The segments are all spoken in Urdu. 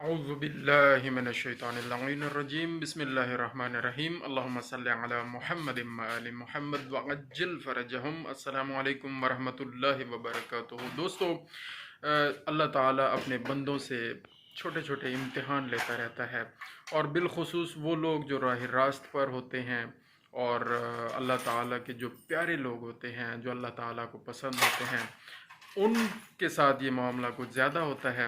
اعوذ باللہ من الشیطان اللعین الرجیم بسم اللہ الرحمن الرحیم اللہم صلی علی محمد وآل محمد وعجل فرجہم۔ السلام علیکم ورحمۃ اللہ وبرکاتہ۔ دوستو، اللہ تعالیٰ اپنے بندوں سے چھوٹے چھوٹے امتحان لیتا رہتا ہے، اور بالخصوص وہ لوگ جو راہ راست پر ہوتے ہیں اور اللہ تعالیٰ کے جو پیارے لوگ ہوتے ہیں، جو اللہ تعالیٰ کو پسند ہوتے ہیں، ان کے ساتھ یہ معاملہ کچھ زیادہ ہوتا ہے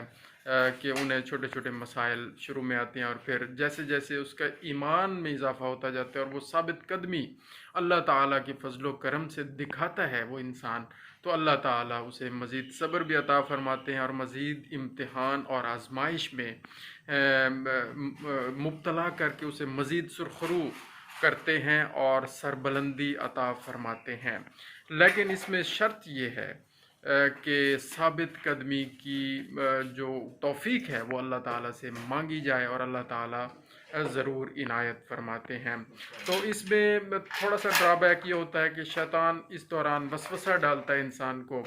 کہ انہیں چھوٹے چھوٹے مسائل شروع میں آتے ہیں، اور پھر جیسے جیسے اس کا ایمان میں اضافہ ہوتا جاتا ہے اور وہ ثابت قدمی اللہ تعالیٰ کے فضل و کرم سے دکھاتا ہے وہ انسان، تو اللہ تعالیٰ اسے مزید صبر بھی عطا فرماتے ہیں اور مزید امتحان اور آزمائش میں مبتلا کر کے اسے مزید سرخرو کرتے ہیں اور سربلندی عطا فرماتے ہیں۔ لیکن اس میں شرط یہ ہے کہ ثابت قدمی کی جو توفیق ہے وہ اللہ تعالیٰ سے مانگی جائے، اور اللہ تعالیٰ ضرور عنایت فرماتے ہیں۔ تو اس میں تھوڑا سا ڈرا بیک یہ ہوتا ہے کہ شیطان اس دوران وسوسہ ڈالتا ہے انسان کو،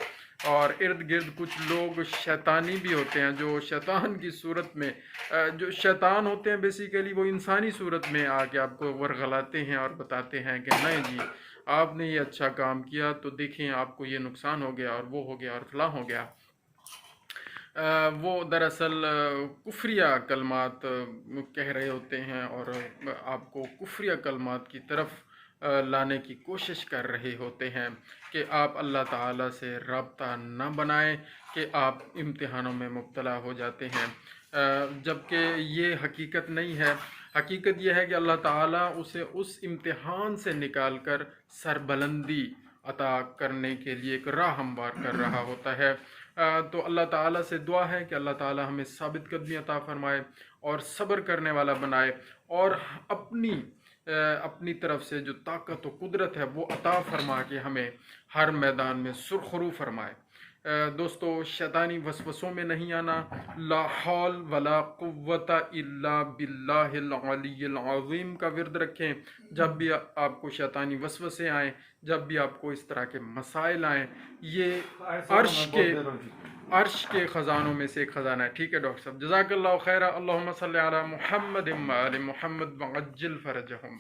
اور ارد گرد کچھ لوگ شیطانی بھی ہوتے ہیں جو شیطان کی صورت میں جو شیطان ہوتے ہیں بیسیکلی وہ انسانی صورت میں آ کے آپ کو ورغلاتے ہیں اور بتاتے ہیں کہ نہیں جی آپ نے یہ اچھا کام کیا تو دیکھیں آپ کو یہ نقصان ہو گیا اور وہ ہو گیا اور فلاں ہو گیا۔ وہ دراصل کفریہ کلمات کہہ رہے ہوتے ہیں اور آپ کو کفریہ کلمات کی طرف لانے کی کوشش کر رہے ہوتے ہیں کہ آپ اللہ تعالیٰ سے رابطہ نہ بنائیں، کہ آپ امتحانوں میں مبتلا ہو جاتے ہیں، جبکہ یہ حقیقت نہیں ہے۔ حقیقت یہ ہے کہ اللہ تعالیٰ اسے اس امتحان سے نکال کر سربلندی عطا کرنے کے لیے ایک راہ ہموار کر رہا ہوتا ہے۔ تو اللہ تعالیٰ سے دعا ہے کہ اللہ تعالیٰ ہمیں ثابت قدمی عطا فرمائے اور صبر کرنے والا بنائے، اور اپنی طرف سے جو طاقت و قدرت ہے وہ عطا فرما کے ہمیں ہر میدان میں سرخرو فرمائے۔ دوستو، شیطانی وسوسوں میں نہیں آنا، لا حول ولا قوت الا باللہ العلی العظیم کا ورد رکھیں۔ جب بھی آپ کو شیطانی وسوسے آئیں، جب بھی آپ کو اس طرح کے مسائل آئیں، یہ عرش کے خزانوں میں سے ایک خزانہ ہے۔ ٹھیک ہے ڈاکٹر صاحب، جزاک اللہ خیرہ۔ اللہم صلی علی محمد وآل محمد وعجل فرجہم۔